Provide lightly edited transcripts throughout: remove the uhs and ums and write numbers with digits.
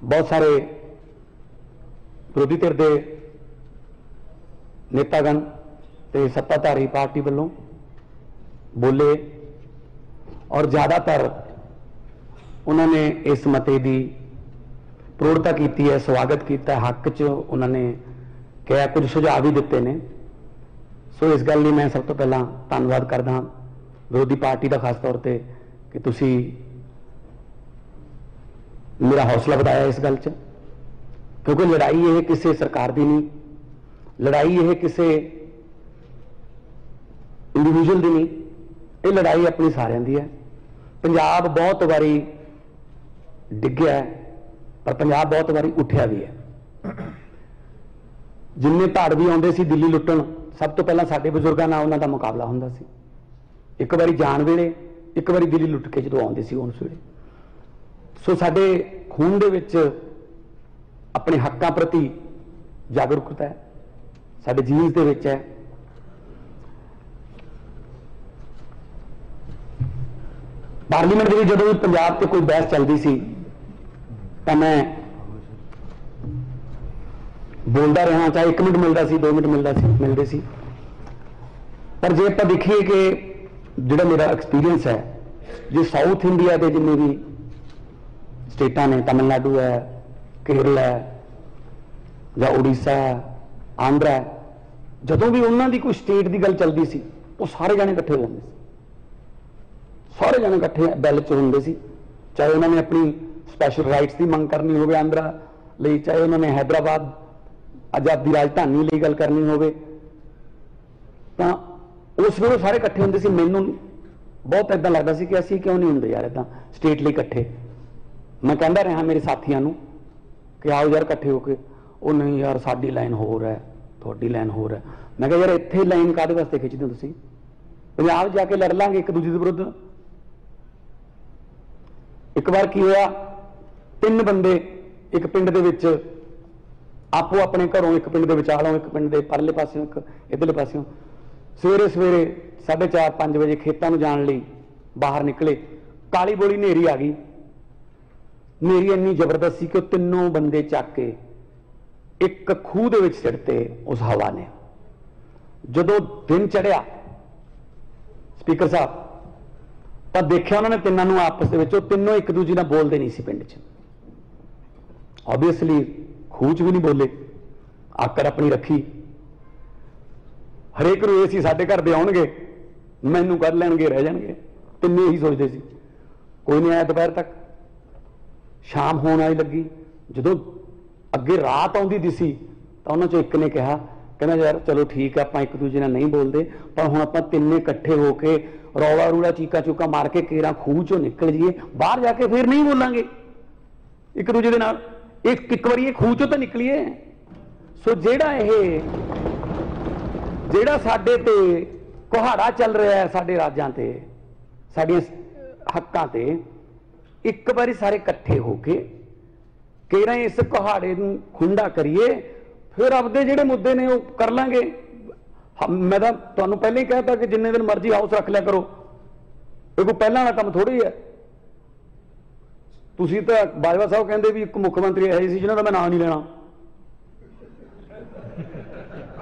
बहुत सारे विरोधी धिर के नेतागण ते सत्ताधारी पार्टी वालों बोले और ज़्यादातर उन्होंने इस मते की प्रौढ़ता की है, स्वागत किया, हक च उन्होंने कहा, कुछ सुझाव भी दिते ने। सो इस गल मैं सब तो पहला धन्यवाद करदा विरोधी पार्टी का खास तौर पर कि तुसी मेरा हौसला बढ़ाया इस गल च, क्योंकि लड़ाई ये किसी सरकार की नहीं, लड़ाई ये किसी इंडिविजुअल की नहीं, ये लड़ाई अपनी सारिਆਂ की है। पंजाब बहुत बारी डिग्या है पर पंजाब बहुत बारी उठिया भी है। जिन्ने धाड़ भी आते सी दिल्ली लुट्टण, सब तो पहला साडे बजुर्गों नाल उन्हां दा मुकाबला हुंदा सी। एक बारी जान वेले, एक बारी दिल्ली लुट के जो आते सी उस वेले। सो साडे खून दे विच अपने हकों प्रति जागरूकता है, साडे जीन्स दे विच है। पार्लीमेंट में जो भी पंजाब से कोई बहस चलती सी तो मैं बोलता रहा, चाहे 1 मिनट मिलता सी, 2 मिनट मिलते सी। पर जे आप देखिए कि जो मेरा एक्सपीरियंस है, जो साउथ इंडिया के जिन्हें भी स्टेटा ने, तमिलनाडु है, केरल है या उड़ीसा है, आंध्रा है, जदों भी उन्होंने कोई स्टेट की गल चलती सी वो सारे जाने इकट्ठे होंगे, सारे जने इकट्ठे बैल च होंगे सी। चाहे उन्होंने अपनी स्पैशल राइट्स की मंग करनी हो आंध्रा लई, चाहे उन्होंने हैदराबाद आजादी राजधानी लिए गल करनी हो, उस वे सारे इकट्ठे होंगे सी। मैनू बहुत इदा लगता सी कि असी क्यों नहीं होंगे यार इदा स्टेट लिए इकट्ठे। मैं कहता रहा मेरे साथियों को कि आओ यार इकट्ठे होके, वो नहीं यार साडी लाइन होर है, थोड़ी लाइन होर है। मैं कहा यार इत्थे लाइन काहदे वास्ते खिंचदे हो तुसीं? पंजाब जाके लड़ लांगे एक दूजे के विरुद्ध। एक बार की होया, 3 बंदे एक पिंड दे विच आपो अपने घरों, एक पिंड दे विचालों, एक पिंड दे परले पासियों, एक इधरले पासियों, सवेरे सवेरे 4:30-5 बजे खेतों में जाने लई बाहर निकले। काली बोली नेरी आ गई। नेरी इन्नी जबरदस्त सी कि तीनों बंदे चक के एक खूह दे विच सिੱਟते उस हवा ने। जदों दिन चढ़िया स्पीकर साहब तो देखा उन्होंने तिनों आपस में, तीनों एक दूजे नाल बोलते नहीं सी पिंड च। ऑबवियसली खूह च भी नहीं बोले, आकड़ अपनी रखी। हरेक नूं ये साडे घर दे आउणगे, मैनूं कढ लैणगे, रह जाणगे। तिन्ने ही सोचते सी। कोई नहीं आया दोपहर तक। शाम होने वाली लगी, जदों अगे रात आउंदी दिसी तो उन्हां चों एक ने कहा, कहना यार चलो ठीक है, आप एक दूजे नाल नहीं बोलते, पर हुण आपां तिन्ने इकट्ठे होके रौला रूला चीका चूका मार के केरा खूह चों निकल जाइए, बाहर जाके फिर नहीं बोलांगे एक दूजे दे नाल। एक बारी खूह चों तो निकलीए। सो जेड़ा साडे ते कुहाड़ा चल रहा है, साडे राजां ते, साडियां हक्कां ते, एक बारी सारे इकट्ठे होके केरा इस कुहाड़े नूं खुंडा करिए, फिर आपदे जिहड़े मुद्दे ने वो कर लांगे। मैं तो तुहानूं पहले ही कहता कि जिन्ने दिन मर्जी हाउस रख लिया करो, ये कोई पहला वाला काम थोड़ी है। तुसीं तो बाजवा साहब कहते भी एक मुख्यमंत्री ऐसे सी जिन्हां दा मैं नाम नहीं लेना।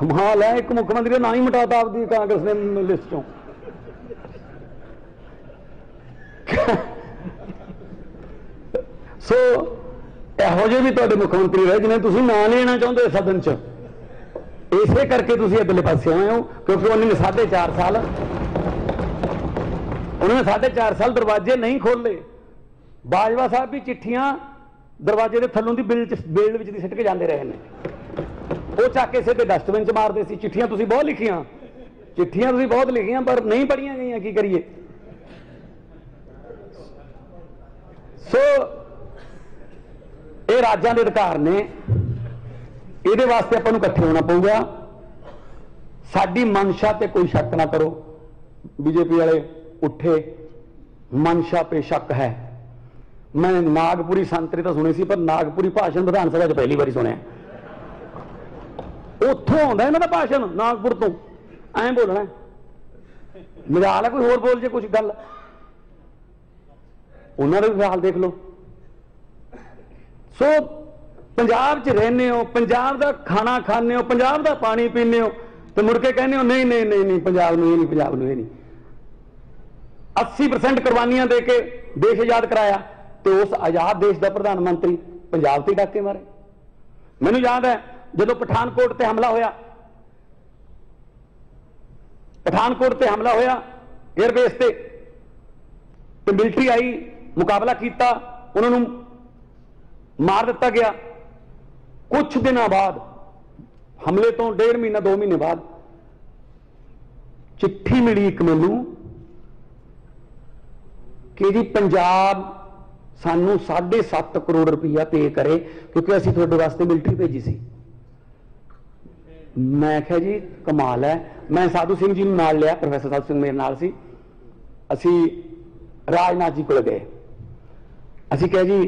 कमाल है, एक मुख्यमंत्री का नाम ही मिटाता आपकी कांग्रेस ने लिस्ट चों। सो इहो ਜਿਹੇ भी तुहाडे मुख्यमंत्री रहे जिन्हें तुसीं नाम लेना चाहुंदे सदन च। इसे करके तुसीं इधरले पासे आए हो, क्योंकि उन्होंने 4.5 साल दरवाजे नहीं खोले। बाजवा साहब भी चिट्ठियां दरवाजे के थलों की बेल विच दी सिੱਟ के जाते रहे हैं। वो चक के सीधे डस्टबिन च मारते सी। चिट्ठियां तुसीं बहुत लिखियां, चिट्ठियां तुसीं बहुत लिखियां, पर नहीं पढ़ियां गईयां, की करिए। सो ये राज्यां दे अधिकार ने, ये वास्ते आपां नूं इकट्ठे होना पऊगा। साडी मंशा ते कोई शक ना करो। बीजेपी वाले उठे, मंशा पे शक है। मैं नागपुरी संतरे तो सुने सी, पर नागपुरी भाषण विधान सभा च पहली बारी सुनिया। उत्थों आउंदा इन्हां दा भाषण, नागपुर तो ऐ बोलना। मजाल है कोई होर बोल जे कुछ गल, उन्होंने भी हाल देख लो। सो पंजाब च रहने हो, पंजाब का खाना खाने हो, पंजाब का पानी पीने हो, तो मुड़ के कहने हो नहीं नहीं नहीं नहीं पंजाब में नहीं, पंजाब में नहीं। 80% कुर्बानियां दे के देश आजाद कराया, तो उस आजाद देश का प्रधानमंत्री पंजाब से डाके मारे। मैनू याद है जो पठानकोट से हमला होया, पठानकोट से हमला होया एयरबेस से, तो मिलिट्री आई, मुकाबला किया, उन्होंने मार दिता गया। कुछ दिनों बाद हमले तो 1.5 महीना 2 महीने बाद चिट्ठी मिली एक मैनू कि जी पंजाब सानू 7.5 करोड़ रुपया पे करे क्योंकि असीं तुहाडे वास्ते मिलिट्री भेजी सी। मैं कहा जी कमाल है। मैं साधु सिंह जी नाल लिया, प्रोफैसर साधु सिंह मेरे नाल सी, असीं राजनाथ जी को गए, असीं कहा जी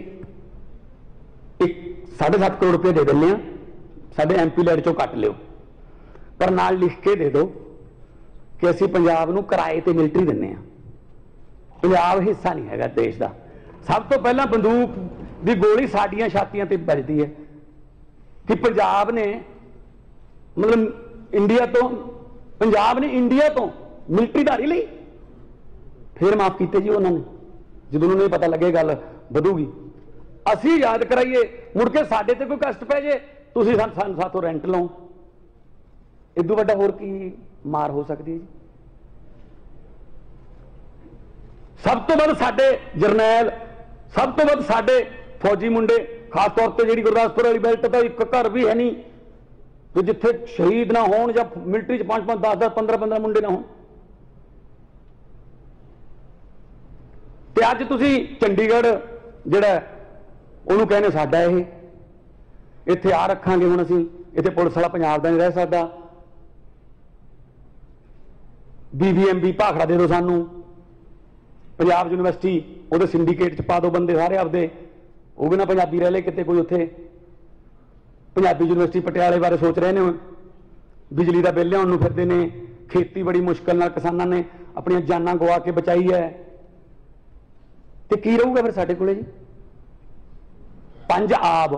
एक 7.5 करोड़ रुपये दे दें, साडे MP लैड चों कट लियो, पर नाल लिख के दे दो कि असीं पंजाब नूं किराए ते मिलिट्री दिंदे आ। पंजाब हिस्सा नहीं हैगा देश का। सब तो पहला बंदूक की गोली साडियां छातियां ते बजदी है कि पंजाब ने मतलब इंडिया तो, पंजाब ने इंडिया तो मिलिट्री धारी ली, फिर माफ किए जी उन्होंने, जो उन्होंने पता लगे गल वधूगी, असी याद कराइए, मुड़ के साडे ते कोई कष्ट पै जे तुसीं साथों रेंट लो, इदू वड्डा होर की मार हो सकती है जी। सब तो वध साडे जरनैल, सब तो वध साडे फौजी मुंडे, खास तौर पर जी गुरदासपुर वाली बेल्ट का एक घर भी है नहीं तो जिथे शहीद ना हो, या मिलिट्री 5-5, 10-10, 15-15 मुंडे ना हो। ते अज तुसी चंडीगढ़ जिहड़ा उहनूं कहने साडा ये इत्थे आ रखांगे, हुण असीं इत्थे पुलिस वाला पंजाब दा नहीं रह सकदा, BBMB भाखड़ा दे दो सानू, पंजाब यूनिवर्सिटी उहदे सिंडीकेट च पा दो बंदे सारे आपदे, वो भी ना पंजाबी रह ले किते कोई उत्थे। पंजाबी यूनिवर्सिटी पटियाले बारे सोच रहे हैं, बिजली का बिल लियाउण नूं फिरदे ने, खेती बड़ी मुश्किल नाल किसानां ने अपनी जानां गवा के बचाई है, तो की रहूगा फिर साडे कोले जी। 5 आब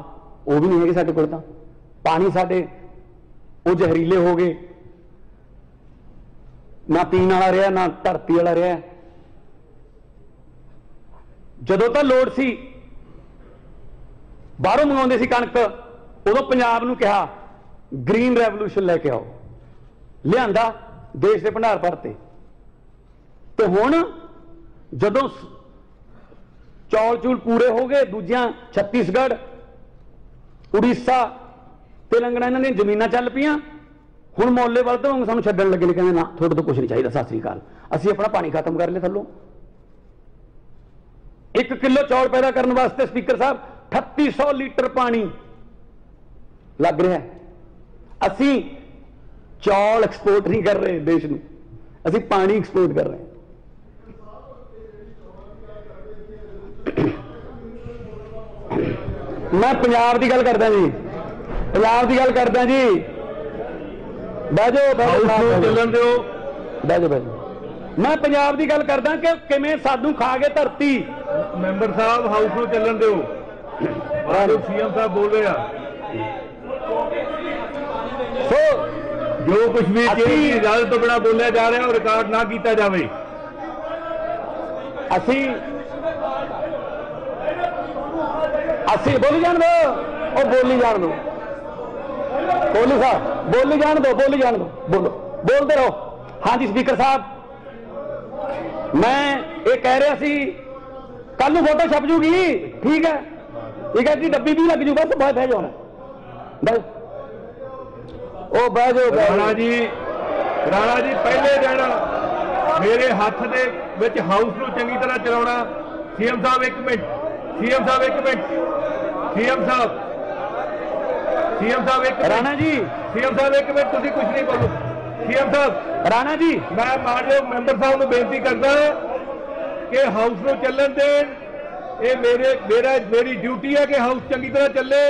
वो भी नहीं है साडे कोल, तां पानी साडे वो जहरीले हो गए, ना पीण वाला रहा ना धरती वाला रहा। जदों तां लोड़ सी बाहरों मंगाउंदे सी कणक, उदों पंजाब नूं कहा ग्रीन रेवोल्यूशन लैके आओ, लियांदा देश के भंडार भरते। तो हुण जदों चौल चूल पूरे हो गए, दूजियां छत्तीसगढ़, उड़ीसा, तेलंगाना इन्हां दी जमीनां चल पईयां, हुण मोले वल तो सानूं छड्डण लगे ने, कहंदे ना तुहाडे तो कुछ नहीं चाहिए, सत श्री अकाल, असीं अपना पानी खत्म कर लिया थल्लों। 1 किलो चौल पैदा करने वास्ते स्पीकर साहब 3800 लीटर पानी लग रहा है। असी चौल एक्सपोर्ट नहीं कर रहे देश में, असी पानी एक्सपोर्ट कर रहे हैं। मैं पंजाब की गल करदा जी, पंजाब की गल करदा जी, बह जाओ चलन दो, बह जाओ बह जाओ। मैं पंजाब की गल करदा कि किवें सानू खा गए धरती। मैंबर साहब हाउस में चलन दो, CM साहब बोल रहे हैं, जो कुछ भी इजाजत तो बिना बोलिया जा रहा है और रिकॉर्ड ना किया जाए। असी बोली जान दो, और बोली जान दो, कोहली साहब बोली जान दो, बोली जान दो, बोलो, बोलते रहो। हाँ जी स्पीकर साहब, मैं ये कह रहा सी कल नूं फोटो छप जूगी, ठीक है जी, डब्बी भी लग जू, बस बह जाओ बस, ओ बह जाओ। राणा जी पहले दिन मेरे हाथ दे विच हाउस नूं चंगी तरह चलाउणा। CM साहब एक मिनट, CM साहब एक मिनट, CM साहब एक राणा जी, CM साहब एक मिनट, तुसीं कुछ नहीं बोलो। CM साहब, राणा जी, मैं मानयोग मैंबर साहब नूं बेनती करदा कि हाउस नूं चलन देण, ये मेरी ड्यूटी है कि हाउस चंगी तरह चले।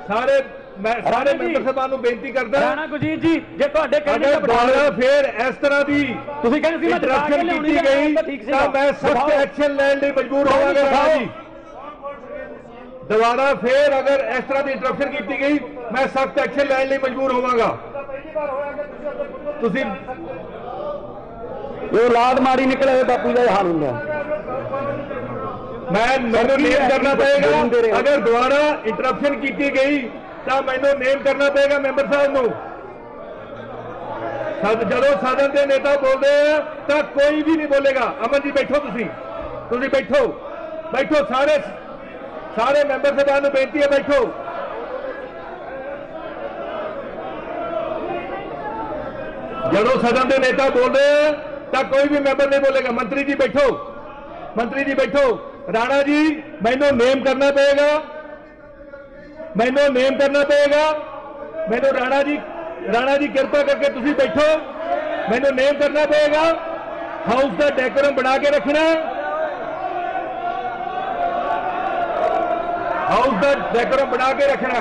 सारे मैं सारे मैंबर साहबां नूं बेनती करदा, राणा गुरजीत जी, जे तुहाडे कहने दा दुबारा फिर इस तरह दी तुसीं कहंदे सी मैं इंटरप्शन की गई तां मैं सख्त एक्शन लैण लई मजबूर होवांगा। राणा जी दोबारा फिर अगर इस तरह की इंटरप्शन की गई मैं सख्त एक्शन लैन लिए मजबूर होवांगा। तुसीं जो औलाद माड़ी निकले बापू का हाल होंगे। मैनू नेम करना पेगा, अगर दोबारा इंटरप्शन की गई तो मैनू नेम करना पेगा मैंबर साहब नूं। जदों सदन के नेता बोलते हैं तो कोई भी नहीं बोलेगा। अमन जी बैठो, तुसीं बैठो, बैठो, सारे मैंबर साहबान बेनती है बैठो। जदों सदन के नेता बोलते हैं तो कोई भी मैंबर नहीं बोलेगा। मंत्री जी बैठो, मंत्री जी बैठो। राणा जी मैनू नेम करना पेगा, मैनू नेम करना पेगा। मैनू राणा जी कृपा करके तुसीं बैठो, मैनू नेम करना पेगा। हाउस का डेकोरम बना के रखना, हाउस का डेकोरम बना के रखना।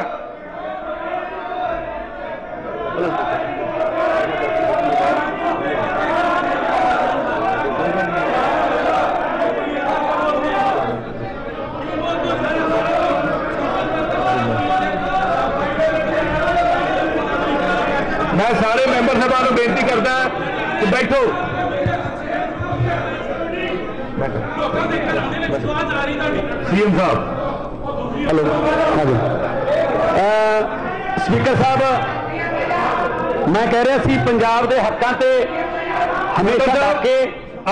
मैं सारे मैंबर साहबान को बेनती करता कि बैठो। सीएम साहब, हेलो, स्पीकर साहब, मैं कह रहा सी पंजाब के हकों से हमेशा के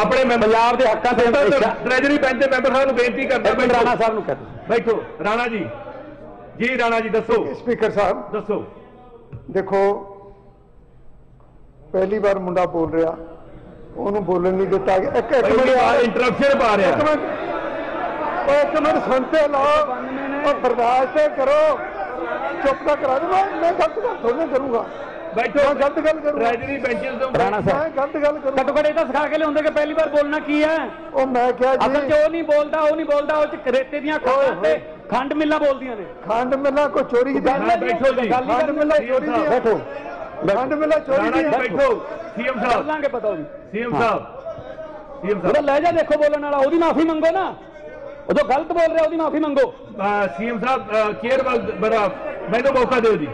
अपने पंजाब के हकों से ट्रेजरी बेंच के मैंबर साहब को बेनती करता। राणा साहब को कहते बैठो। राणा जी, राणा जी दसो। स्पीकर साहब दसो। देखो पहली बार मुंडा बोल रहा, उन्होंने बोलने नहीं दिता। इंटरप्शन पा रहा। एक मिनट सुनते लो और बर्दाश्त करो, चुप ना करा दो। मैं गलत गल थोड़ी करूंगा। बैठो, गलत गल करूंगा। ट्रेजरी बेंचेस राणा मैं साहब गलत गल करूंगा। घट्टो घट ये सिखा के लिया कि पहली बार बोलना की है। ਉਹ ਮੈਂ ਕਿਹਾ असल जी च नहीं बोलता, वो नहीं बोलता, वो रेते दियां खांडां खंड मिल्लां बोलदियां ने। खंड मिला कोई चोरी की हाँ, बैठो जी। खंड मिला चोरी की बैठो, खंड मिला चोरी राणा की जी बैठो। सीएम कर साहब, लांगे पता होगी। सीएम साहब, सीएम ਉਹਦਾ साहब, ਲਹਿਜਾ ਦੇਖੋ ਬੋਲਣ ਵਾਲਾ, ਉਹਦੀ ਮਾਫੀ ਮੰਗੋ ਨਾ। ਉਹ ਜੋ ਗਲਤ ਬੋਲ ਰਿਹਾ ਉਹਦੀ ਮਾਫੀ ਮੰਗੋ। सीएम साहब केयर बड़ा मैनू मौका दो जी।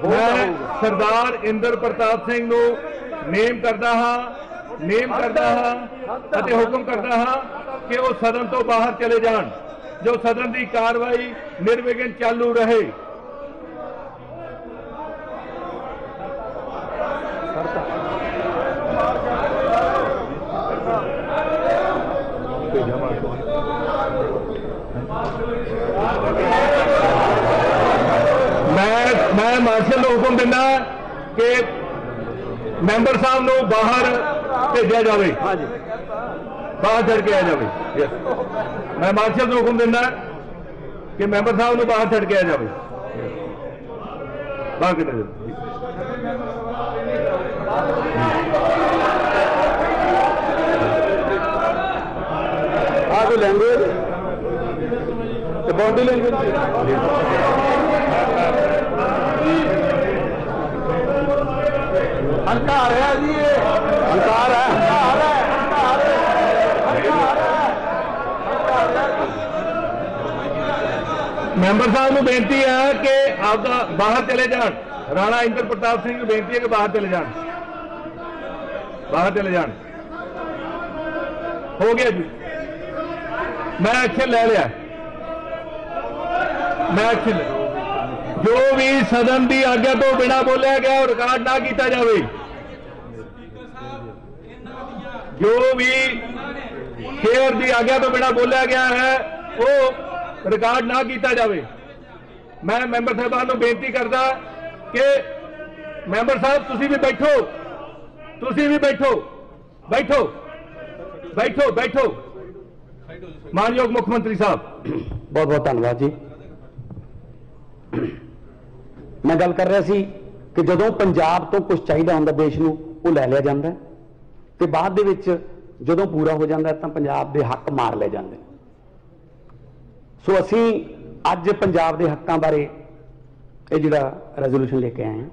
मैं सरदार इंद्र प्रताप सिंह नू नेम करता हाँ ਅਤੇ ਹੁਕਮ करता हाँ कि वो सदन तो बाहर चले जान, जो सदन की कार्रवाई निर्विघ्न चालू रहे। मैं मार्शल को हुक्म देना कि मैंबर साहब को बाहर भेजा जाए, बाहर छड़ के आ जाए। मैं मार्शल को हुक्म देना कि मैंबर साहब को बाहर छड़ के आ जाए। बाहर कितने ਆ ਕੋਈ ਲੈਂਗੁਏਜ ਤੇ ਬॉडी लैंग्वेज हंकार है जी, ये हंकार है। मैंबर साहब को बेनती है कि आप बाहर चले जान। राणा इंद्र प्रताप सिंह को बेनती है कि बाहर चले जान, बाहर चले जान। हो गया जी, मैं एक्शन ले लिया, मैं एक्शन जो भी सदन की आज्ञा तो बिना बोलिया गया और रिकॉर्ड ना किया जाए, जो भी शेयर की आज्ञा तो बिना बोलिया गया है वो रिकॉर्ड ना किया जाए। मैं मैंबर साहबान को बेनती करता कि मैंबर साहब तुसी भी बैठो, तुसी भी बैठो, बैठो, बैठो, बैठो। मानयोग मुख्यमंत्री साहब, बहुत बहुत धन्यवाद जी। मैं गल कर रहा सी कि जदों पंजाब तो कुछ चाहिए होंदा देश नूं वो लै लिया जाता है ते बाद दे विच जदों पूरा हो जाता है तो पंजाब के हक मार ले जाते। सो असी अज पंजाब के हकों बारे ये जिहड़ा रेजोल्यूशन लेके आए हैं,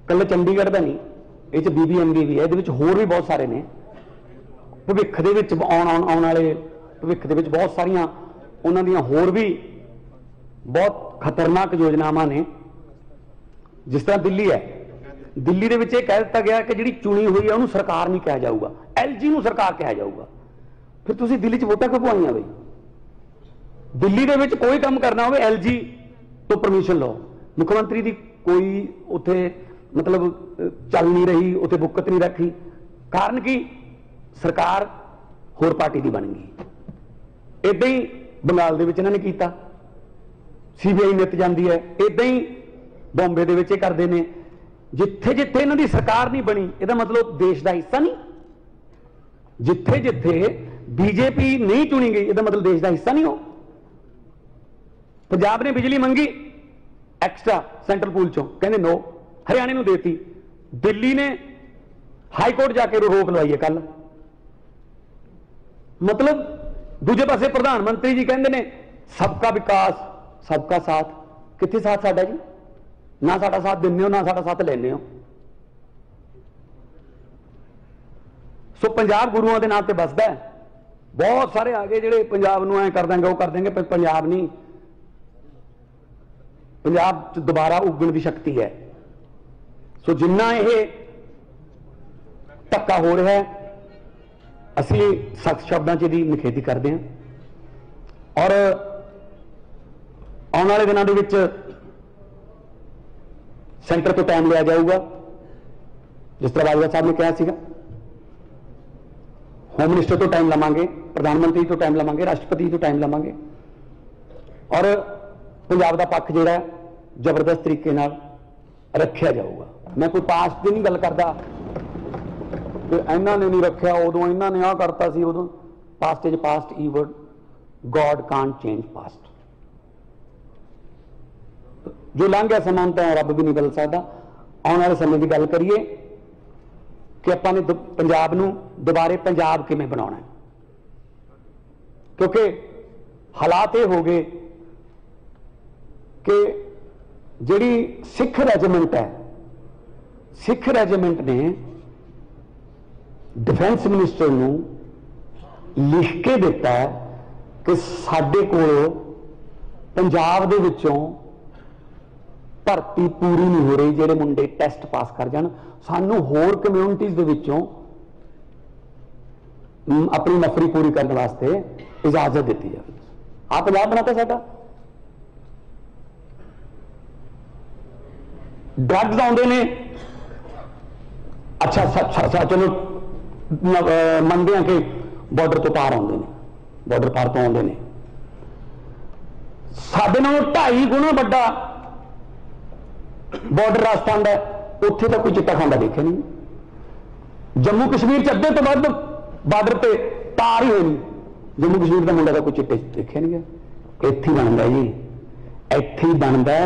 कल चंडीगढ़ का नहीं, ये BBMB भी है, ये होर भी बहुत सारे ने। भविख दे विच आउण वाले भविख दे विच बहुत सारियां ਉਹਨਾਂ ਦੀਆਂ ਹੋਰ ਵੀ ਬਹੁਤ ਖਤਰਨਾਕ ਯੋਜਨਾਵਾਂ ਨੇ। ਜਿਸ ਤਰ੍ਹਾਂ ਦਿੱਲੀ ਹੈ, ਦਿੱਲੀ ਦੇ ਵਿੱਚ ਇਹ ਕਹਿ ਦਿੱਤਾ ਗਿਆ ਕਿ ਜਿਹੜੀ ਚੁਣੀ ਹੋਈ ਹੈ ਉਹਨੂੰ ਸਰਕਾਰ ਨਹੀਂ ਕਿਹਾ ਜਾਊਗਾ, LG ਨੂੰ ਸਰਕਾਰ ਕਿਹਾ ਜਾਊਗਾ। ਫਿਰ ਤੁਸੀਂ ਦਿੱਲੀ 'ਚ ਵੋਟਾਂ ਕਿਉਂ ਪਵਾਈਆਂ ਬਈ? ਦਿੱਲੀ ਦੇ ਵਿੱਚ ਕੋਈ ਕੰਮ ਕਰਨਾ ਹੋਵੇ LG ਤੋਂ ਪਰਮਿਸ਼ਨ ਲਓ। ਮੁੱਖ ਮੰਤਰੀ ਦੀ ਕੋਈ ਉੱਥੇ ਮਤਲਬ ਚੱਲ ਨਹੀਂ ਰਹੀ, ਉੱਥੇ ਬੁੱਕਤ ਨਹੀਂ ਰੱਖੀ। ਕਾਰਨ ਕੀ? ਸਰਕਾਰ ਹੋਰ ਪਾਰਟੀ ਦੀ ਬਣ ਗਈ। ਇਦਾਂ ਹੀ ਬੰਗਾਲ ਦੇ ਵਿੱਚ ਇਹਨਾਂ ਨੇ ਕੀਤਾ, CBI ਨਿੱਤ ਜਾਂਦੀ ਹੈ। ਇਦਾਂ ਹੀ ਬੰਬੇ ਦੇ ਵਿੱਚ ਇਹ ਕਰਦੇ ਨੇ। ਜਿੱਥੇ ਜਿੱਥੇ ਇਹਨਾਂ ਦੀ ਸਰਕਾਰ ਨਹੀਂ ਬਣੀ, ਇਹਦਾ ਮਤਲਬ ਦੇਸ਼ ਦਾ ਹਿੱਸਾ ਨਹੀਂ। ਜਿੱਥੇ ਜਿੱਥੇ BJP ਨਹੀਂ ਚੁਣੀ ਗਈ, ਇਹਦਾ ਮਤਲਬ ਦੇਸ਼ ਦਾ ਹਿੱਸਾ ਨਹੀਂ ਹੋ। ਪੰਜਾਬ ਨੇ ਬਿਜਲੀ ਮੰਗੀ ਐਕਸਟਰਾ ਸੈਂਟਰਲ ਪੂਲ ਚੋਂ, ਕਹਿੰਦੇ ਨੋ, ਹਰਿਆਣੇ ਨੂੰ ਦੇਤੀ। ਦਿੱਲੀ ਨੇ ਹਾਈ ਕੋਰਟ ਜਾ ਕੇ ਰੋਕ ਲਵਾਈ ਹੈ ਕੱਲ। ਮਤਲਬ ਦੂਜੇ ਪਾਸੇ ਪ੍ਰਧਾਨ ਮੰਤਰੀ ਜੀ ਕਹਿੰਦੇ ਨੇ ਸਬਕਾ ਵਿਕਾਸ ਸਬਕਾ ਸਾਥ। ਕਿੱਥੇ ਸਾਥ ਸਾਡਾ ਜੀ? ਨਾ ਸਾਡਾ ਸਾਥ ਦਿੰਦੇ ਹੋ, ਨਾ ਸਾਡਾ ਸਾਥ ਲੈਂਦੇ ਹੋ। ਸੋ ਪੰਜਾਬ ਗੁਰੂਆਂ ਦੇ ਨਾਂ ਤੇ ਬਸਦਾ ਹੈ। ਬਹੁਤ ਸਾਰੇ ਆ ਗਏ ਜਿਹੜੇ ਪੰਜਾਬ ਨੂੰ ਐ ਕਰ ਦੇਂਗੇ, ਉਹ ਕਰ ਦੇਂਗੇ, ਪਰ ਪੰਜਾਬ ਨਹੀਂ। ਪੰਜਾਬ 'ਚ ਦੁਬਾਰਾ ਉੱਗਣ ਦੀ ਸ਼ਕਤੀ ਹੈ। ਸੋ ਜਿੰਨਾ ਇਹ ਧੱਕਾ ਹੋ ਰਿਹਾ ਹੈ, ਅਸੀਂ ਸਖਤ ਸ਼ਬਦਾਂ 'ਚ ਇਹਦੀ ਨਿਖੇਧੀ ਕਰਦੇ ਹਾਂ। ਔਰ ਆਉਣ ਵਾਲੇ ਦਿਨਾਂ ਦੇ ਵਿੱਚ ਸੈਂਟਰ ਤੋਂ ਟਾਈਮ ਲਿਆ ਜਾਊਗਾ, ਜਿਸ ਤਰ੍ਹਾਂ ਬਾਜਵਾ ਸਾਹਿਬ ਨੇ ਕਿਹਾ ਸੀਗਾ। ਹੋਮ ਮਿਨਿਸਟਰ ਤੋਂ ਟਾਈਮ ਲਵਾਂਗੇ, ਪ੍ਰਧਾਨ ਮੰਤਰੀ ਤੋਂ ਟਾਈਮ ਲਵਾਂਗੇ, ਰਾਸ਼ਟਰਪਤੀ ਤੋਂ ਟਾਈਮ ਲਵਾਂਗੇ। ਔਰ ਪੰਜਾਬ ਦਾ ਪੱਖ ਜਿਹੜਾ ਜ਼ਬਰਦਸਤ ਤਰੀਕੇ ਨਾਲ ਰੱਖਿਆ ਜਾਊਗਾ। ਮੈਂ ਕੋਈ ਪਾਸਟ ਦੀ ਨਹੀਂ ਗੱਲ ਕਰਦਾ ਕਿ ਇਹਨਾਂ ਨੇ ਨਹੀਂ ਰੱਖਿਆ, ਉਦੋਂ ਇਹਨਾਂ ਨੇ ਆਹ ਕਰਤਾ ਸੀ, ਉਦੋਂ। ਪਾਸਟ ਇਜ਼ ਪਾਸਟ, ਈਵਰਡ ਗॉड ਕਾਂਟ ਚੇਂਜ ਪਾਸਟ। ਜੋ ਲੰਘ ਗਿਆ ਸਮਾਂ ਤਾਂ ਰੱਬ ਵੀ ਨਹੀਂ ਬਦਲ ਸਕਦਾ। ਆਉਣ ਵਾਲੇ ਸਮੇਂ ਦੀ ਗੱਲ ਕਰੀਏ ਕਿ ਆਪਾਂ ਨੇ ਪੰਜਾਬ ਨੂੰ ਦੁਬਾਰੇ ਪੰਜਾਬ ਕਿਵੇਂ ਬਣਾਉਣਾ ਹੈ, ਕਿਉਂਕਿ ਹਾਲਾਤ ਇਹ ਹੋ ਗਏ ਕਿ ਜਿਹੜੀ ਸਿੱਖ ਰੈਜੀਮੈਂਟ ਹੈ, ਸਿੱਖ ਰੈਜੀਮੈਂਟ ਨੇ डिफेंस मिनिस्टर ਨੂੰ ਲਿਖ ਕੇ ਦਿੱਤਾ ਕਿ ਸਾਡੇ ਕੋਲ ਪੰਜਾਬ ਦੇ ਵਿੱਚੋਂ ਭਰਤੀ ਪੂਰੀ ਨਹੀਂ ਹੋ ਰਹੀ, ਜਿਹੜੇ ਮੁੰਡੇ ਟੈਸਟ ਪਾਸ ਕਰ ਜਾਣ, ਸਾਨੂੰ ਹੋਰ ਕਮਿਊਨਿਟੀਜ਼ ਦੇ ਵਿੱਚੋਂ ਆਪਣੀ ਨਫਰੀ ਪੂਰੀ ਕਰਨ ਵਾਸਤੇ ਇਜਾਜ਼ਤ ਦਿੱਤੀ ਜਾਵੇ। ਆ ਪੰਜਾਬ ਬਣਾਤਾ ਸਾਡਾ। ਡਰੱਗਸ ਆਉਂਦੇ ਨੇ, ਅੱਛਾ ਚਲੋ ਮੰਨਦੇ ਹਾਂ ਕਿ ਬਾਰਡਰ ਤੋਂ ਪਾਰ ਆਉਂਦੇ ਨੇ, ਬਾਰਡਰ ਪਾਰ ਤੋਂ ਆਉਂਦੇ ਨੇ। ਸਾਡੇ ਨਾਲੋਂ 2.5 ਗੁਣਾ ਵੱਡਾ ਬਾਰਡਰ ਰਾਜਸਥਾਨ ਦਾ, ਉੱਥੇ ਤਾਂ ਕੋਈ ਚਿੱਟਾ ਖਾਂਦਾ ਦੇਖਿਆ ਨਹੀਂ। ਜੰਮੂ ਕਸ਼ਮੀਰ 'ਚ ਅੱਧੇ ਤੋਂ ਵੱਧ ਬਾਰਡਰ ਤੇ ਪਾਰ ਹੀ ਹੋਏ ਨਹੀਂ। ਜੰਮੂ ਕਸ਼ਮੀਰ ਦਾ ਮੁੰਡਾ ਤਾਂ ਕੋਈ ਚਿੱਟੇ ਦੇਖਿਆ ਨਹੀਂ ਗਿਆ। ਇੱਥੇ ਹੀ ਬਣਦਾ ਜੀ, ਇੱਥੇ ਹੀ ਬਣਦਾ।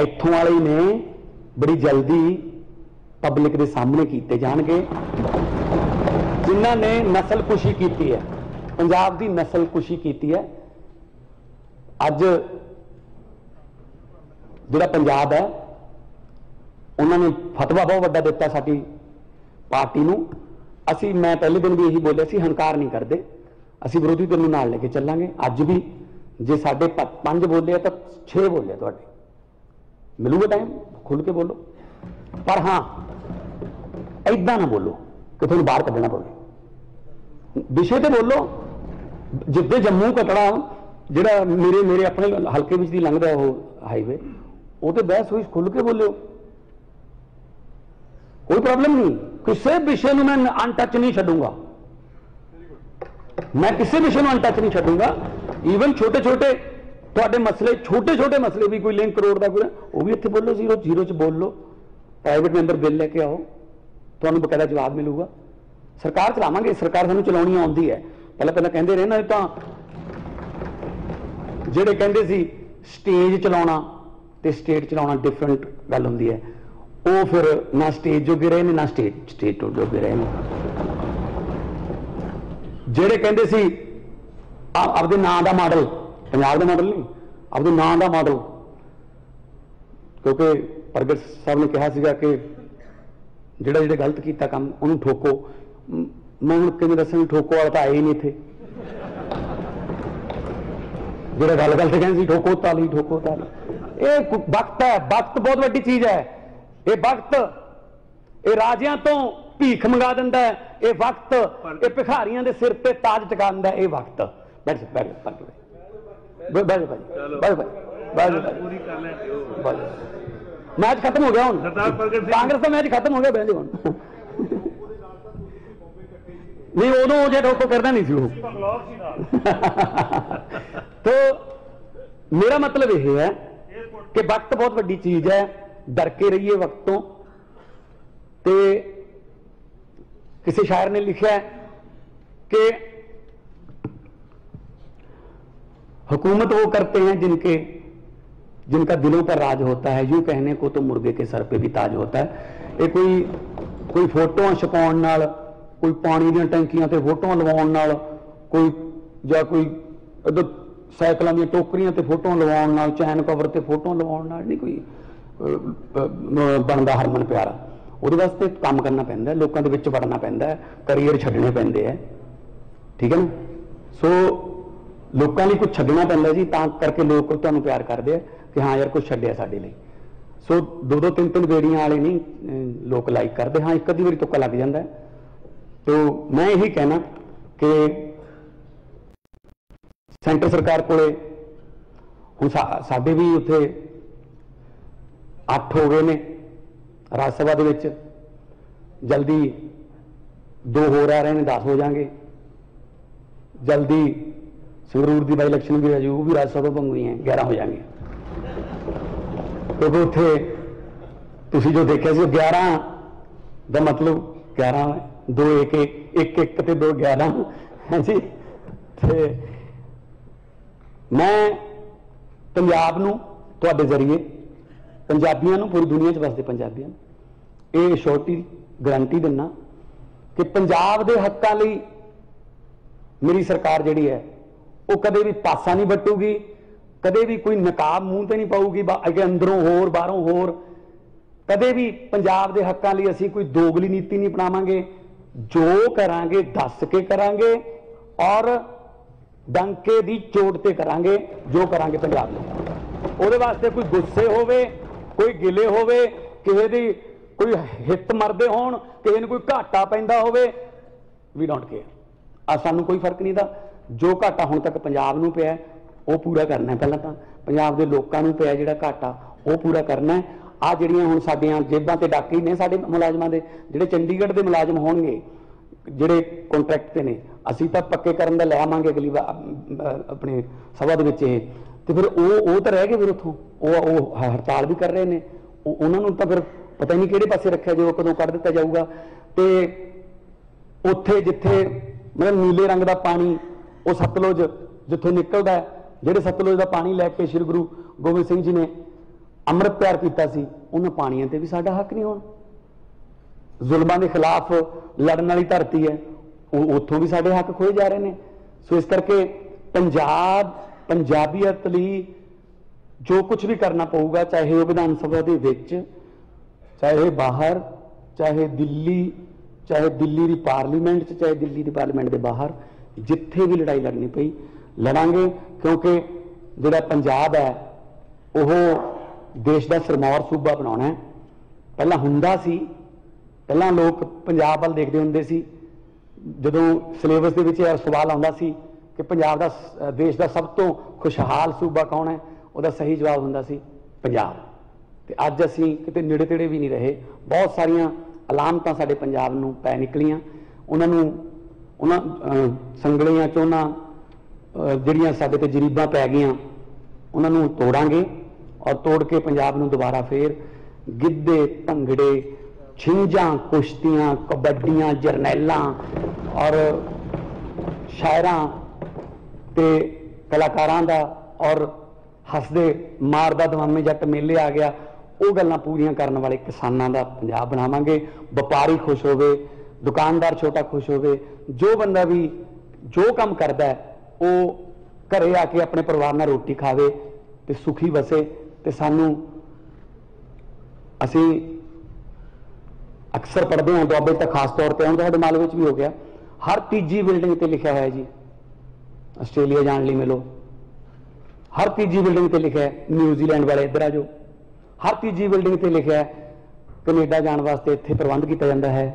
ਇੱਥੋਂ ਵਾਲੇ ਨੇ ਬੜੀ ਜਲਦੀ ਪਬਲਿਕ ਦੇ ਸਾਹਮਣੇ ਕੀਤੇ ਜਾਣਗੇ, ਜਿਨ੍ਹਾਂ ਨੇ ਨਸਲਕੁਸ਼ੀ ਕੀਤੀ ਹੈ, ਪੰਜਾਬ ਦੀ ਨਸਲਕੁਸ਼ੀ ਕੀਤੀ ਹੈ। ਅੱਜ ਜਿਹੜਾ ਪੰਜਾਬ ਹੈ, ਉਹਨਾਂ ਨੇ ਫਤਵਾ ਬਹੁਤ ਵੱਡਾ ਦਿੱਤਾ ਸਾਡੀ ਪਾਰਟੀ ਨੂੰ। ਮੈਂ ਪਹਿਲੇ ਦਿਨ ਵੀ ਇਹੀ ਬੋਲਿਆ ਸੀ, ਹੰਕਾਰ ਨਹੀਂ ਕਰਦੇ, ਅਸੀਂ ਵਿਰੋਧੀ ਧਿਰ ਨੂੰ ਨਾਲ ਲੈ ਕੇ ਚੱਲਾਂਗੇ। ਅੱਜ ਵੀ ਜੇ ਸਾਡੇ 5 ਬੋਲੇ ਤਾਂ 6 ਬੋਲੇ ਤੁਹਾਡੇ, ਮਿਲੂਗਾ ਟਾਈਮ, ਖੁੱਲ ਕੇ ਬੋਲੋ। ਪਰ ਹਾਂ, ਏਦਾਂ ਨਾ ਬੋਲੋ ਕਿ ਤੁਹਾਨੂੰ ਬਾਹਰ ਕੱਢਣਾ ਪਵੇ। ਵਿਸ਼ੇ ਤੇ ਬੋਲੋ। ਜਿੱਦੇ ਜੰਮੂ ਕਟੜਾ ਜਿਹੜਾ ਮੇਰੇ ਆਪਣੇ ਹਲਕੇ ਵਿੱਚ ਦੀ ਲੰਘਦਾ ਉਹ ਹਾਈਵੇ, ਉਹ ਤੇ ਬਹਿਸ ਹੋਈ, ਖੁੱਲ ਕੇ ਬੋਲਿਓ, ਕੋਈ ਪ੍ਰੋਬਲਮ ਨਹੀਂ। ਕਿਸੇ ਵਿਸ਼ੇ ਨੂੰ ਮੈਂ ਅਨਟੱਚ ਨਹੀਂ ਛੱਡੂੰਗਾ, ਮੈਂ ਕਿਸੇ ਵਿਸ਼ੇ ਨੂੰ ਅਨਟੱਚ ਨਹੀਂ ਛੱਡੂੰਗਾ। ਈਵਨ ਛੋਟੇ ਛੋਟੇ ਤੁਹਾਡੇ ਮਸਲੇ, ਛੋਟੇ ਛੋਟੇ ਮਸਲੇ ਵੀ, ਕੋਈ ਲਿੰਕ ਕਰੋੜ ਦਾ ਕੋਈ, ਉਹ ਵੀ ਇੱਥੇ ਬੋਲੋ, 0 'ਚ ਬੋਲ ਲਓ। ਪ੍ਰਾਈਵੇਟ ਮੈਂਬਰ ਬਿੱਲ ਲੈ ਕੇ ਆਓ, ਤੁਹਾਨੂੰ ਬਕਾਇਦਾ ਜਵਾਬ ਮਿਲੂਗਾ। ਸਰਕਾਰ ਚਲਾਵਾਂਗੇ, ਸਰਕਾਰ ਸਾਨੂੰ ਚਲਾਉਣੀ ਆਉਂਦੀ ਹੈ। ਪਹਿਲਾਂ ਕਹਿੰਦੇ ਰਹੇ ਨਾ, ਇਹ ਤਾਂ ਜਿਹੜੇ ਕਹਿੰਦੇ ਸੀ ਸਟੇਜ ਚਲਾਉਣਾ ਤੇ ਸਟੇਟ ਚਲਾਉਣਾ ਡਿਫਰੈਂਟ ਗੱਲ ਹੁੰਦੀ ਹੈ। ਉਹ ਫਿਰ ਨਾ ਸਟੇਜ ਜੋਗੇ ਰਹੇ ਨੇ, ਨਾ ਸਟੇਟ ਜੋਗੇ ਰਹੇ ਨੇ। ਜਿਹੜੇ ਕਹਿੰਦੇ ਸੀ ਆਪਦੇ ਨਾਂ ਦਾ ਮਾਡਲ, ਪੰਜਾਬ ਦਾ ਮਾਡਲ ਨਹੀਂ, ਆਪਦੇ ਨਾਂ ਦਾ ਮਾਡਲ, ਕਿਉਂਕਿ ਪ੍ਰਗਟ ਸਾਹਿਬ ਨੇ ਕਿਹਾ ਸੀਗਾ ਕਿ ਜਿਹੜੇ ਗਲਤ ਕੀਤਾ ਕੰਮ ਉਹਨੂੰ ਠੋਕੋ। ਮੈਂ ਹੁਣ ਕਿਵੇਂ ਦੱਸਾਂ, ਠੋਕੋ ਵਾਲਾ ਤਾਂ ਆਏ ਹੀ ਨਹੀਂ ਇੱਥੇ। ਜਿਹੜਾ ਗੱਲ ਤੇ ਕਹਿੰਦੇ ਸੀ ਠੋਕੋ ਤਾਲੀ ਠੋਕੋ ਤਾਲੀ, ਇਹ ਵਕਤ ਹੈ, ਵਕਤ ਬਹੁਤ ਵੱਡੀ ਚੀਜ਼ ਹੈ। ਇਹ ਵਕਤ ਇਹ ਰਾਜਿਆਂ ਤੋਂ ਭੀਖ ਮੰਗਾ ਦਿੰਦਾ ਹੈ, ਇਹ ਵਕਤ ਇਹ ਭਿਖਾਰੀਆਂ ਦੇ ਸਿਰ ਤੇ ਤਾਜ ਟਿਕਾ ਦਿੰਦਾ ਹੈ। ਇਹ ਵਕਤ ਬੈਠ मैच खत्म हो गया हूं, कांग्रेस का मैच खत्म हो गया बहन जी हूं नहीं उदों जो ठोको करता नहीं सी तो मेरा मतलब यह है कि वक्त बहुत बड़ी चीज है, डर के रहिए वक्त तो। किसी शायर ने लिखा है कि हुकूमत वो करते हैं जिनका दिलों पर राज होता है, यूं कहने को तो मुर्गे के सर पे भी ताज होता है। ये कोई फोटो छपाउण नाल, कोई पानी दी टैंकियां ते फोटो लवाउण नाल, कोई साइकिलों दी टोकरियां ते फोटो लवाउण नाल, चैन कवर ते फोटो लवाउण नाल नहीं कोई बनदा हरमन प्यारा। ਉਹਦੇ ਵਾਸਤੇ ਕੰਮ करना पैंदा है, लोगों के विच वड़ना पैंदा है, करियर छड्डने पैंदे है, ठीक है ना। सो लोगों लिए कुछ छड्डना पैंदा जी, तां करके लोग तुहानूं प्यार करते हैं कि हाँ यार कुछ छड्डिया साडे लई। सो दो तीन बेड़ियां वाले नहीं लोग लाइक करते, हाँ एक अद्धी वारी तुक्का लग जाता है। तो मैं यही कहना कि सेंटर सरकार कोले हुण साडे भी उत्थे 8 हो गए ने, राज सभा दे विच जल्दी 2 हो रह रहे हैं, 10 हो जाएंगे। जल्दी संगरूर की बाई इलेक्शन भी है, वो भी राज सभा भंग हुई हैं, 11 हो जाएंगे। क्योंकि उत्थे तुसी जो देखा सी 11 का मतलब 11 2 1 1 1 ते 2 11 है जी। मैं पंजाब नूं तुहाडे जरिए पंजाबियों नूं, पूरी दुनिया च वसदे पंजाबियों ये श्योरिटी गारंटी दिना कि पंजाब के हकों लई मेरी सरकार जिहड़ी है वो कदे भी पासा नहीं बटूगी, कदे भी कोई नकाब मूँह ते नहीं पाऊगी, अंदरों होर बाहरों होर। कदे भी पंजाब के हकों लई असीं कोई दोगली नीति नहीं अपनावांगे, जो करांगे दस के करांगे और डंके दी चोट ते करांगे, जो करांगे पंजाब में। उहदे वास्ते कोई गुस्से होवे, कोई गिले होवे, किसी दी कोई हित मरदे होण, किसी नूं कोई घाटा पैंदा होवे, वी डोंट केयर। सानूं कोई फर्क नहीं दा। जो घाटा हुण तक पंजाब नूं पिया वो पूरा करना है, पहलां तां पंजाब दे लोकां नूं पिया जिहड़ा घाटा वो पूरा करना है। आ जिहड़ियां हुण साडीआं जेबां ते डाके ने साडे मुलाजमां दे, जिहड़े चंडीगढ़ दे मुलाजम होणगे जिहड़े कॉन्ट्रैक्ट ते ने, असीं तां पक्के करन दा ले आवांगे अगली अपने सभा दे विच। ते फिर वो तो रह गए, फिर उत्थों वो हड़ताल भी कर रहे हैं, उन्होंने तो फिर पता ही नहीं किहड़े पासे रखा जो कदों कढ़ दिता जाऊगा। तो उत्थे जिथे मतलब नीले रंग का पानी वो सतलुज जिथों निकलता है, जिहड़े सतलुज का पानी लैके श्री गुरु गोबिंद सिंह जी ने अमृत प्यार किया सी, उन्होंने पानियों ते भी साडा हक नहीं होना। जुल्मां के खिलाफ लड़न वाली धरती है, उत्थों भी साडे हक खोए जा रहे हैं। सो इस करके पंजाबीयत लई जो कुछ भी करना पऊगा, चाहे वो विधान सभा दे विच, चाहे बाहर, चाहे दिल्ली की पार्लीमेंट, चाहे दिल्ली की पार्लीमेंट के बाहर, जिथे भी लड़ाई लड़नी पई लड़ांगे। क्योंकि जिहड़ा पंजाब है वो देश का सिरमौर सूबा बनाना है। पहला हुंदा सी, पहला लोग पंजाब वाल देखते हुंदे सी, जदों सिलेबस दे विच सवाल आउंदा सी कि पंजाब का देश का सब तो खुशहाल सूबा कौन है, उसका सही जवाब हुंदा सी पंजाब। ते अज असीं किते नेड़े तेड़े भी नहीं रहे। बहुत सारियां अलामतां साडे पंजाब नूं पै निकलियां, उन्हां संगलियां चोनां जिहड़ियां साडे ते जरीबां पै गईयां, उन्हां नूं तोड़ांगे और तोड़ के पंजाब नूं दोबारा फिर गिद्धे भंगड़े छिंजां कुश्तियां कबड्डियां जरनैलां और शायरां ते कलाकारां दा और हसदे मारदा दमामे जट मेले आ गया, वो गल्लां पूरियां करने वाले किसानां दा पंजाब बनावांगे। व्यापारी खुश होवे, दुकानदार छोटा खुश होवे, जो बंदा भी जो काम करदा है वो घरे आके अपने परिवार नाल रोटी खावे ते सुखी वसे। ते सानू असीं अक्सर पढ़ते हैं दुआबे तक खास तौर पर, साडे मालवे च भी हो गया, हर तीजी बिल्डिंग ते लिखा है जी आस्ट्रेलिया जाने लिए मिलो। हर तीजी बिल्डिंग ते लिखा है न्यूजीलैंड वाले इधर आ जाओ, हर तीजी बिल्डिंग ते लिखा है कनेडा जाने वास्ते इत्थे प्रबंध किया जाता है।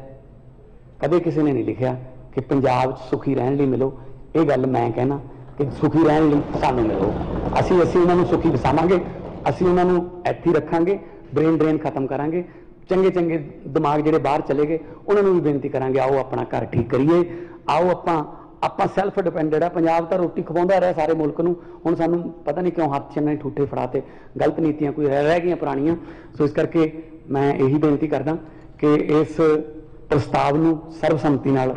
कदे किसी ने नहीं लिखा कि पंजाब सुखी रहने लिए मिलो। ये गल मैं कहना कि सुखी रहने लिए सानू मिलो, असी उन्होंने सुखी वसावांगे, असी उन्होंने इत्थे रखांगे, ब्रेन ड्रेन खत्म करांगे, चंगे चंगे दिमाग जिहड़े बाहर चले गए उन्होंने भी बेनती करांगे आओ अपना घर ठीक करिए, आओ ਆਪਾਂ ਸੈਲਫ ਡਿਪੈਂਡੈਂਟ ਆ। ਪੰਜਾਬ ਤਾਂ ਰੋਟੀ ਖਵਾਉਂਦਾ ਰਿਹਾ ਸਾਰੇ ਮੁਲਕ ਨੂੰ, ਹੁਣ ਸਾਨੂੰ ਪਤਾ ਨਹੀਂ ਕਿਉਂ ਹੱਥ 'ਚ ਇਹਨਾਂ ਨੇ ਠੂਠੇ ਫੜਾਤੇ, ਗਲਤ ਨੀਤੀਆਂ ਕੋਈ ਰਹਿ ਗਈਆਂ ਪੁਰਾਣੀਆਂ। ਸੋ ਇਸ ਕਰਕੇ ਮੈਂ ਇਹੀ ਬੇਨਤੀ ਕਰਦਾ ਕਿ ਇਸ ਪ੍ਰਸਤਾਵ ਨੂੰ ਸਰਬਸੰਮਤੀ ਨਾਲ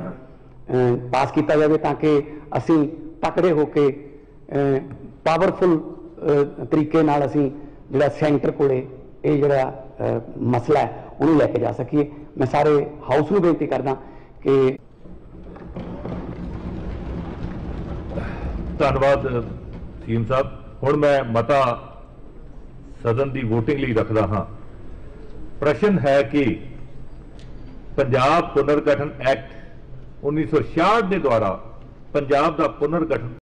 ਪਾਸ ਕੀਤਾ ਜਾਵੇ ਤਾਂ ਕਿ ਅਸੀਂ ਤਕੜੇ ਹੋ ਕੇ ਪਾਵਰਫੁਲ ਤਰੀਕੇ ਨਾਲ ਅਸੀਂ ਜਿਹੜਾ ਸੈਂਟਰ ਕੋਲੇ ਇਹ ਜਿਹੜਾ ਮਸਲਾ ਹੈ ਉਹਨੂੰ ਲੈ ਕੇ ਜਾ ਸਕੀਏ। ਮੈਂ ਸਾਰੇ ਹਾਊਸ ਨੂੰ ਬੇਨਤੀ ਕਰਦਾ ਕਿ ਧੰਨਵਾਦ ਸੀਐਮ ਸਾਹਿਬ। ਹੁਣ ਮੈਂ ਮਤਾ ਸਦਨ ਦੀ ਵੋਟਿੰਗ ਲਈ ਰੱਖਦਾ ਹਾਂ। ਪ੍ਰਸ਼ਨ ਹੈ ਕਿ ਪੰਜਾਬ ਪੁਨਰਗਠਨ ਐਕਟ 1966 ਦੇ ਦੁਆਰਾ ਪੰਜਾਬ ਦਾ ਪੁਨਰਗਠਨ